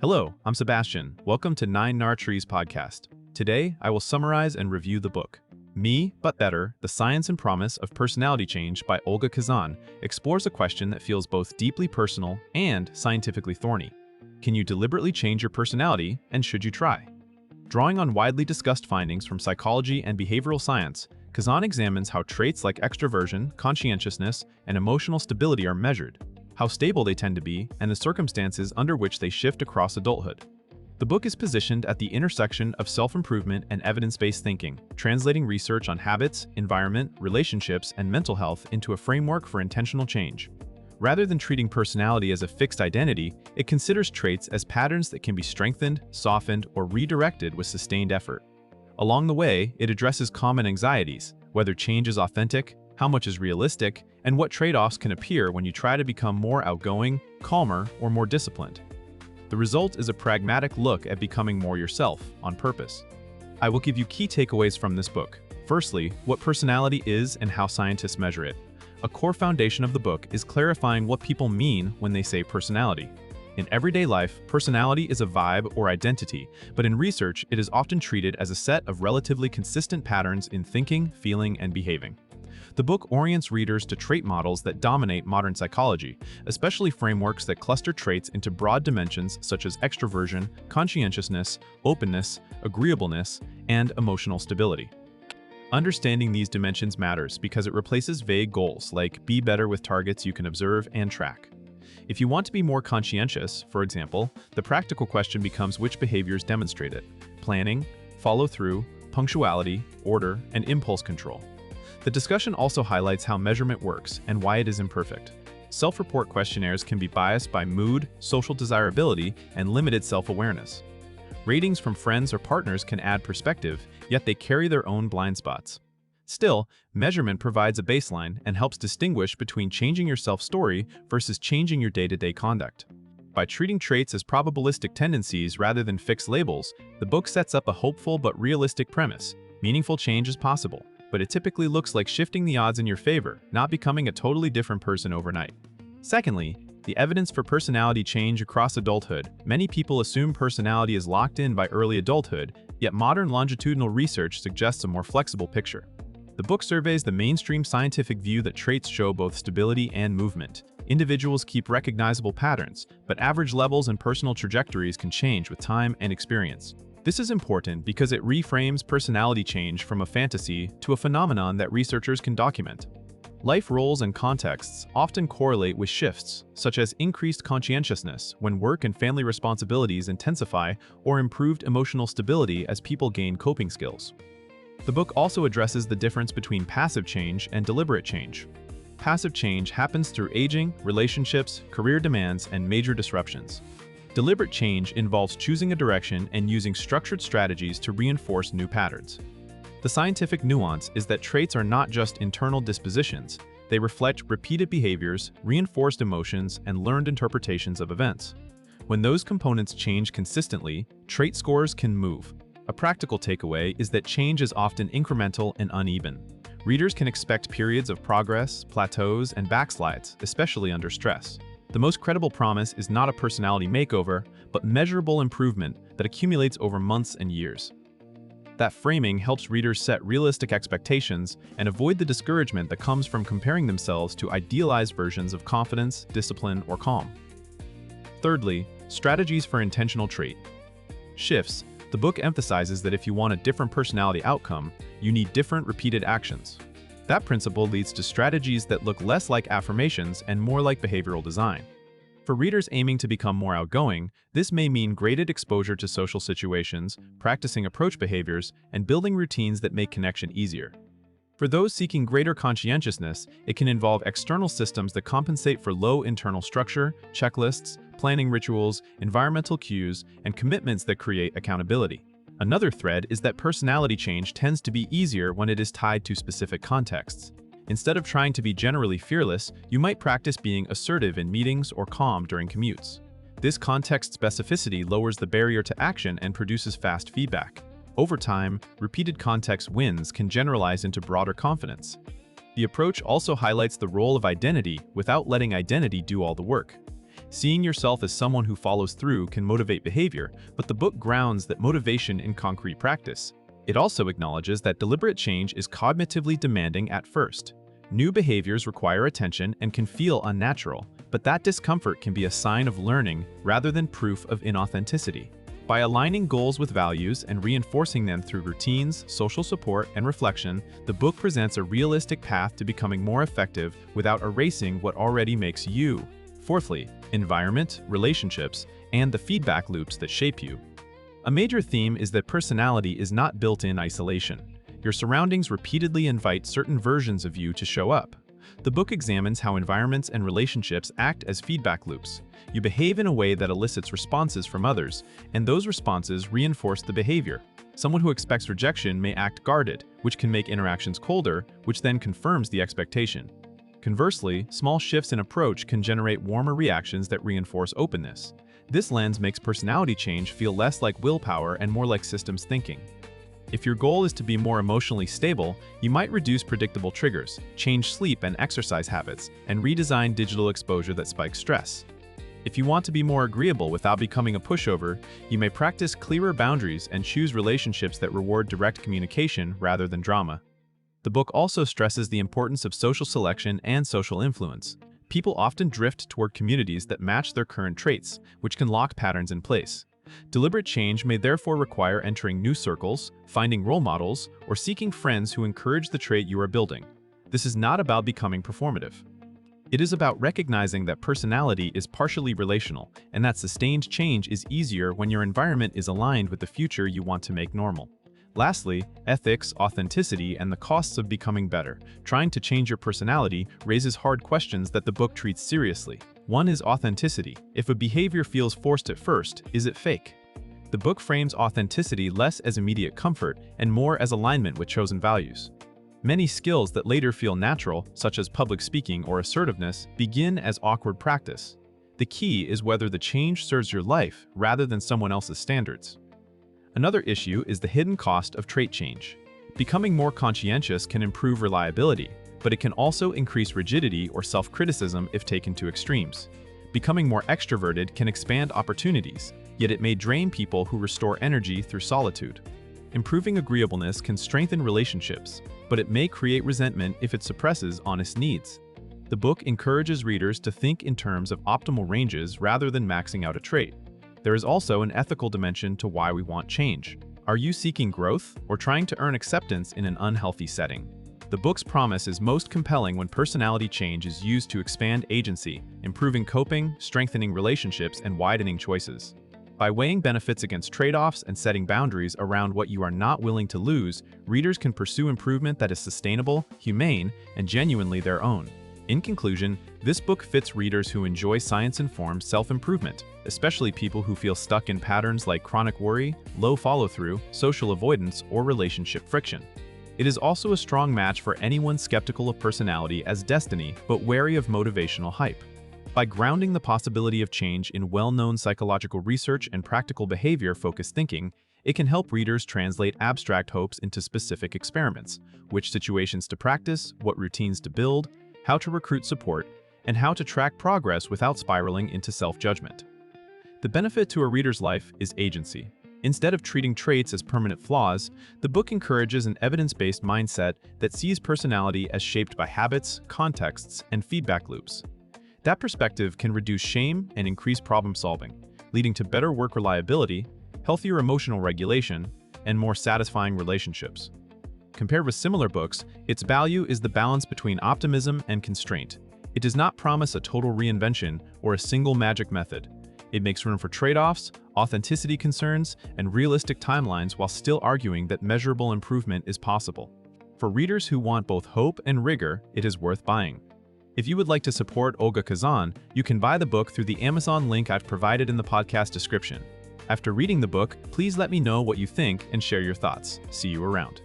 Hello, I'm Sebastian. Welcome to 9 Trees podcast. Today, I will summarize and review the book. Me, But Better, The Science and Promise of Personality Change by Olga Khazan explores a question that feels both deeply personal and scientifically thorny. Can you deliberately change your personality, and should you try? Drawing on widely discussed findings from psychology and behavioral science, Khazan examines how traits like extraversion, conscientiousness, and emotional stability are measured, how stable they tend to be, and the circumstances under which they shift across adulthood. The book is positioned at the intersection of self-improvement and evidence-based thinking, translating research on habits, environment, relationships, and mental health into a framework for intentional change. Rather than treating personality as a fixed identity, it considers traits as patterns that can be strengthened, softened, or redirected with sustained effort. Along the way, it addresses common anxieties, whether change is authentic, how much is realistic, and what trade-offs can appear when you try to become more outgoing, calmer, or more disciplined. The result is a pragmatic look at becoming more yourself, on purpose. I will give you key takeaways from this book. Firstly, what personality is and how scientists measure it. A core foundation of the book is clarifying what people mean when they say personality. In everyday life, personality is a vibe or identity, but in research, it is often treated as a set of relatively consistent patterns in thinking, feeling, and behaving. The book orients readers to trait models that dominate modern psychology, especially frameworks that cluster traits into broad dimensions such as extraversion, conscientiousness, openness, agreeableness, and emotional stability. Understanding these dimensions matters because it replaces vague goals like be better with targets you can observe and track. If you want to be more conscientious, for example, the practical question becomes which behaviors demonstrate it: planning, follow-through, punctuality, order, and impulse control. The discussion also highlights how measurement works and why it is imperfect. Self-report questionnaires can be biased by mood, social desirability, and limited self-awareness. Ratings from friends or partners can add perspective, yet they carry their own blind spots. Still, measurement provides a baseline and helps distinguish between changing your self-story versus changing your day-to-day conduct. By treating traits as probabilistic tendencies rather than fixed labels, the book sets up a hopeful but realistic premise. Meaningful change is possible, but it typically looks like shifting the odds in your favor, not becoming a totally different person overnight. Secondly, the evidence for personality change across adulthood. Many people assume personality is locked in by early adulthood, yet modern longitudinal research suggests a more flexible picture. The book surveys the mainstream scientific view that traits show both stability and movement. Individuals keep recognizable patterns, but average levels and personal trajectories can change with time and experience. This is important because it reframes personality change from a fantasy to a phenomenon that researchers can document. Life roles and contexts often correlate with shifts, such as increased conscientiousness when work and family responsibilities intensify, or improved emotional stability as people gain coping skills. The book also addresses the difference between passive change and deliberate change. Passive change happens through aging, relationships, career demands, and major disruptions. Deliberate change involves choosing a direction and using structured strategies to reinforce new patterns. The scientific nuance is that traits are not just internal dispositions, they reflect repeated behaviors, reinforced emotions, and learned interpretations of events. When those components change consistently, trait scores can move. A practical takeaway is that change is often incremental and uneven. Readers can expect periods of progress, plateaus, and backslides, especially under stress. The most credible promise is not a personality makeover, but measurable improvement that accumulates over months and years. That framing helps readers set realistic expectations and avoid the discouragement that comes from comparing themselves to idealized versions of confidence, discipline, or calm. Thirdly, strategies for intentional trait shifts. The book emphasizes that if you want a different personality outcome, you need different repeated actions. That principle leads to strategies that look less like affirmations and more like behavioral design. For readers aiming to become more outgoing, this may mean graded exposure to social situations, practicing approach behaviors, and building routines that make connection easier. For those seeking greater conscientiousness, it can involve external systems that compensate for low internal structure, checklists, planning rituals, environmental cues, and commitments that create accountability. Another thread is that personality change tends to be easier when it is tied to specific contexts. Instead of trying to be generally fearless, you might practice being assertive in meetings or calm during commutes. This context specificity lowers the barrier to action and produces fast feedback. Over time, repeated context wins can generalize into broader confidence. The approach also highlights the role of identity without letting identity do all the work. Seeing yourself as someone who follows through can motivate behavior, but the book grounds that motivation in concrete practice. It also acknowledges that deliberate change is cognitively demanding at first. New behaviors require attention and can feel unnatural, but that discomfort can be a sign of learning rather than proof of inauthenticity. By aligning goals with values and reinforcing them through routines, social support, and reflection, the book presents a realistic path to becoming more effective without erasing what already makes you. Fourthly, environment, relationships, and the feedback loops that shape you. A major theme is that personality is not built in isolation. Your surroundings repeatedly invite certain versions of you to show up. The book examines how environments and relationships act as feedback loops. You behave in a way that elicits responses from others, and those responses reinforce the behavior. Someone who expects rejection may act guarded, which can make interactions colder, which then confirms the expectation. Conversely, small shifts in approach can generate warmer reactions that reinforce openness. This lens makes personality change feel less like willpower and more like systems thinking. If your goal is to be more emotionally stable, you might reduce predictable triggers, change sleep and exercise habits, and redesign digital exposure that spikes stress. If you want to be more agreeable without becoming a pushover, you may practice clearer boundaries and choose relationships that reward direct communication rather than drama. The book also stresses the importance of social selection and social influence. People often drift toward communities that match their current traits, which can lock patterns in place. Deliberate change may therefore require entering new circles, finding role models, or seeking friends who encourage the trait you are building. This is not about becoming performative. It is about recognizing that personality is partially relational, and that sustained change is easier when your environment is aligned with the future you want to make normal. Lastly, ethics, authenticity, and the costs of becoming better. Trying to change your personality raises hard questions that the book treats seriously. One is authenticity. If a behavior feels forced at first, is it fake? The book frames authenticity less as immediate comfort and more as alignment with chosen values. Many skills that later feel natural, such as public speaking or assertiveness, begin as awkward practice. The key is whether the change serves your life rather than someone else's standards. Another issue is the hidden cost of trait change. Becoming more conscientious can improve reliability, but it can also increase rigidity or self-criticism if taken to extremes. Becoming more extroverted can expand opportunities, yet it may drain people who restore energy through solitude. Improving agreeableness can strengthen relationships, but it may create resentment if it suppresses honest needs. The book encourages readers to think in terms of optimal ranges rather than maxing out a trait. There is also an ethical dimension to why we want change. Are you seeking growth or trying to earn acceptance in an unhealthy setting? The book's promise is most compelling when personality change is used to expand agency, improving coping, strengthening relationships, and widening choices. By weighing benefits against trade-offs and setting boundaries around what you are not willing to lose, readers can pursue improvement that is sustainable, humane, and genuinely their own. In conclusion, this book fits readers who enjoy science-informed self-improvement, especially people who feel stuck in patterns like chronic worry, low follow-through, social avoidance, or relationship friction. It is also a strong match for anyone skeptical of personality as destiny but wary of motivational hype. By grounding the possibility of change in well-known psychological research and practical behavior-focused thinking, it can help readers translate abstract hopes into specific experiments: which situations to practice, what routines to build, how to recruit support, and how to track progress without spiraling into self-judgment. The benefit to a reader's life is agency. Instead of treating traits as permanent flaws, the book encourages an evidence-based mindset that sees personality as shaped by habits, contexts, and feedback loops. That perspective can reduce shame and increase problem-solving, leading to better work reliability, healthier emotional regulation, and more satisfying relationships. Compared with similar books, its value is the balance between optimism and constraint. It does not promise a total reinvention or a single magic method. It makes room for trade-offs, authenticity concerns, and realistic timelines while still arguing that measurable improvement is possible. For readers who want both hope and rigor, it is worth buying. If you would like to support Olga Khazan, you can buy the book through the Amazon link I've provided in the podcast description. After reading the book, please let me know what you think and share your thoughts. See you around.